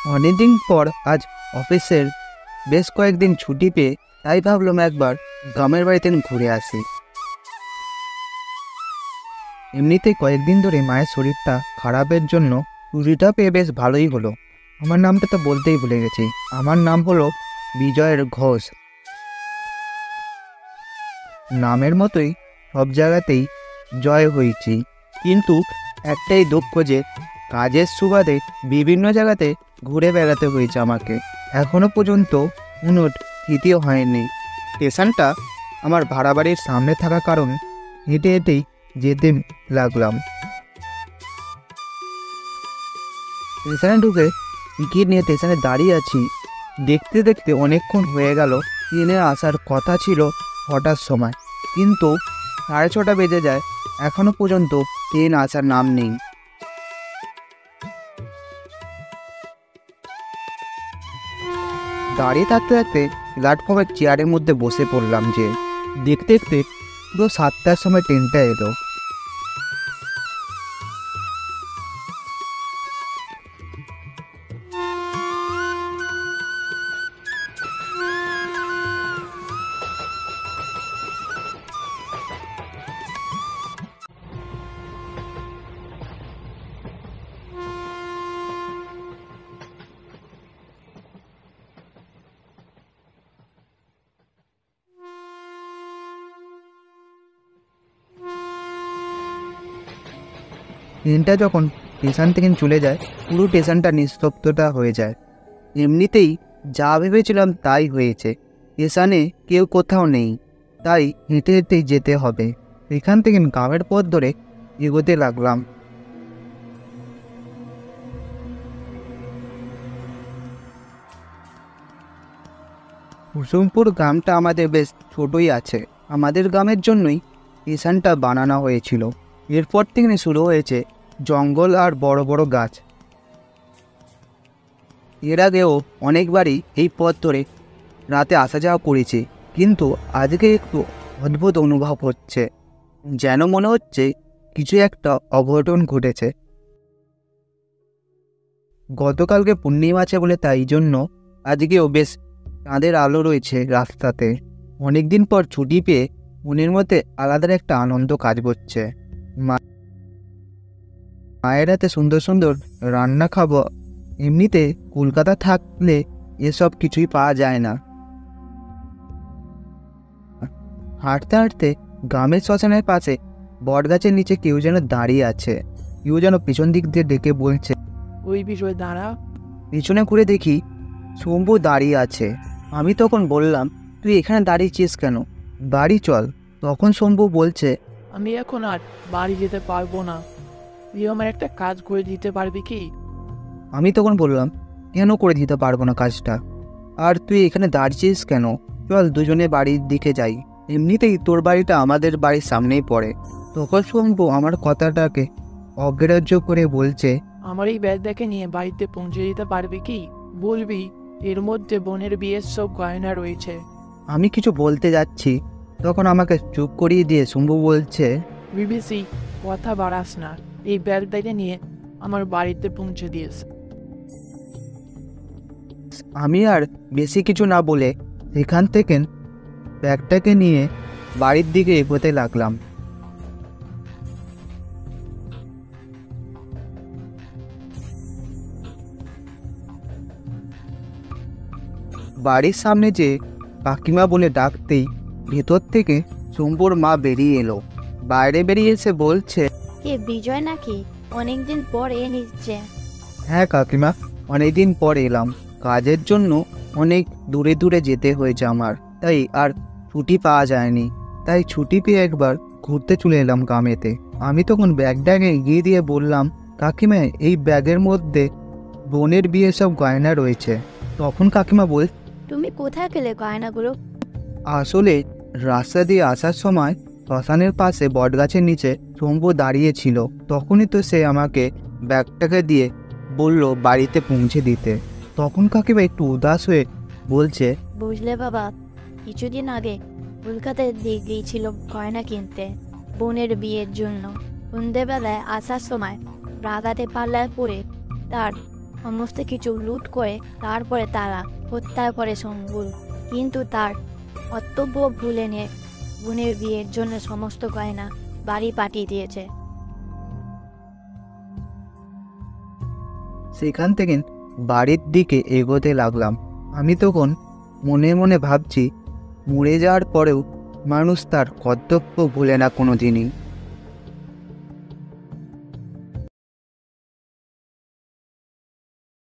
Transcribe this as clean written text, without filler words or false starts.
অনেকদিন পর আজ অফিসের বেশ কয়েকদিন ছুটি পেয়ে তাই ভাবলাম একবার গ্রামের বাড়িতে ঘুরে আসি। এমনিতেই কয়েকদিন ধরে মায়ের শরীরটা খারাপের জন্য ছুটিটা পেয়ে বেশ ভালোই হলো। আমার নামটা তো বলতেই ভুলে গেছি, আমার নাম হলো বিজয়ের ঘোষ। নামের মতোই সব জায়গাতেই জয় হয়েছি, কিন্তু একটাই দুঃখ যে কাজের সুবাদে বিভিন্ন জায়গাতে ঘুরে বেড়াতে হয়েছে আমাকে। এখনো পর্যন্ত কোনো স্মৃতিও হয়নি। স্টেশনটা আমার ভাড়া বাড়ির সামনে থাকা কারণ হেঁটে হেঁটেই যেতে লাগলাম। স্টেশনে ঢুকে টিকিট নিয়ে স্টেশনে দাঁড়িয়ে আছি। দেখতে দেখতে অনেকক্ষণ হয়ে গেল। ট্রেনে আসার কথা ছিল 6টার সময়, কিন্তু 6:30 বেজে যায়, এখনো পর্যন্ত ট্রেন আসার নাম নেই। দাঁড়িয়ে থাকতে থাকতে প্ল্যাটফর্মের চেয়ারের মধ্যে বসে পড়লাম। যে দেখতে দেখতে পুরো 7টার সময় ট্রেনটা এলো। ট্রেনটা যখন স্টেশন থেকে চলে যায়, পুরো স্টেশনটা নিস্তব্ধতা হয়ে যায়। এমনিতেই যা ভেবেছিলাম তাই হয়েছে। স্টেশনে কেউ কোথাও নেই, তাই হেঁটে হেঁটেই যেতে হবে। এখান থেকে গ্রামের পথ ধরে এগোতে লাগলাম। কুসুমপুর গ্রামটা আমাদের বেশ ছোটই আছে। আমাদের গ্রামের জন্যই স্টেশনটা বানানো হয়েছিল। এরপর থেকে শুরু হয়েছে জঙ্গল আর বড় বড় গাছ। এর আগেও অনেকবারই এই পথ ধরে রাতে আসা যাওয়া করেছি, কিন্তু আজকে একটু অদ্ভুত অনুভব হচ্ছে, যেন মনে হচ্ছে কিছু একটা অঘটন ঘটেছে। গতকালকে পূর্ণিমা আছে বলে তাই জন্য আজকেও বেশ চাঁদের আলো রয়েছে রাস্তাতে। অনেকদিন পর ছুটি পেয়ে মনের মধ্যে আলাদা একটা আনন্দ কাজ করছে। মায়ের হাতে সুন্দর সুন্দর রান্না খাবো। এমনিতে কলকাতা থাকলে এসব কিছুই পাওয়া যায় না। হাঁটতে হাঁটতে গ্রামের শ্মশানের পাশে বটগাছের নিচে কেউ যেন দাঁড়িয়ে আছে। কেউ যেন পিছন দিক দিয়ে ডেকে বলছে, ওই বিষয়ে দাঁড়া। পিছনে ঘুরে দেখি শম্ভু দাঁড়িয়ে আছে। আমি তখন বললাম, তুই এখানে দাঁড়িয়েছিস কেন? বাড়ি চল। তখন শম্ভু বলছে, আমি এখন আর বাড়ি যেতে পারবো না। তুই আমার একটা কাজ করে দিতে পারবি কি? আমি তখন বললাম, কেন করে দিতে পারবো না কাজটা? আর তুই এখানে দাঁড়িয়েছিস কেন? চল দুজনে বাড়ির দিকে যাই। এমনিতেই তোর বাড়িটা আমাদের বাড়ির সামনেই পড়ে। তখন শম্ভু আমার কথাটাকে অগ্রাহ্য করে বলছে, আমার এই ব্যাগটাকে নিয়ে বাড়িতে পৌঁছে দিতে পারবি কি? বলবি এর মধ্যে বোনের বিয়ের সব গয়না রয়েছে। আমি কিছু বলতে যাচ্ছি, তখন আমাকে চুপ করিয়ে দিয়ে শম্ভু বলছে, বিবিসি কথা বাড়াস না, এই ব্যাগটাকে নিয়ে আমার বাড়িতে পৌঁছে দিস। আমি আর বেশি কিছু না বলে সেখান থেকে ব্যাগটাকে নিয়ে বাড়ির দিকে এগোতে লাগলাম। বাড়ির সামনে যে কাকিমা বলে ডাকতেই ভেতর থেকে শম্ভুর মা বেরিয়ে এলো। বাইরে বেরিয়ে এসে বলছে, কে বিজয় নাকি? অনেকদিন পর নিচ্ছে। হ্যাঁ কাকিমা, অনেকদিন পর এলাম। কাজের জন্য অনেক দূরে দূরে যেতে হয়েছে আমার, তাই আর ছুটি পাওয়া যায়নি। তাই ছুটি পেয়ে একবার ঘুরতে চলে এলাম গ্রামেতে। আমি তখন ব্যাগটাকে এগিয়ে দিয়ে বললাম, কাকিমা এই ব্যাগের মধ্যে বোনের বিয়ে সব গয়না রয়েছে। তখন কাকিমা বল, তুমি কোথায় পেলে গয়নাগুলো? আসলে রাস্তা দিয়ে আসার সময় শ্মশানের পাশে বটগাছের নিচে শম্ভু দাঁড়িয়েছিল। তখনই তো সে আমাকে ব্যাগটাকে দিয়ে বলল বাড়িতে পৌঁছে দিতে। তখন কাকিমা একটু উদাস হয়ে বলছে, বুঝলে বাবা, কিছুদিন আগে কলকাতায় গিয়েছিল গয়না কিনতে বোনের বিয়ের জন্য। সন্ধ্যেবেলায় আসার সময় রাগাতে পাল্লায় পড়ে তার সমস্ত কিছু লুট করে তারপরে তারা হত্যা করে শম্ভুর। কিন্তু তার কর্তব্য ভুলে নিয়ে বোনের বিয়ের জন্য সমস্ত গয়না বাড়ি পাঠিয়ে দিয়েছে। সেখান থেকে বাড়ির দিকে এগোতে লাগলাম। আমি তখন মনে মনে ভাবছি, মরে যাওয়ার পরেও মানুষ তার কর্তব্য ভুলে না কোনো দিনই।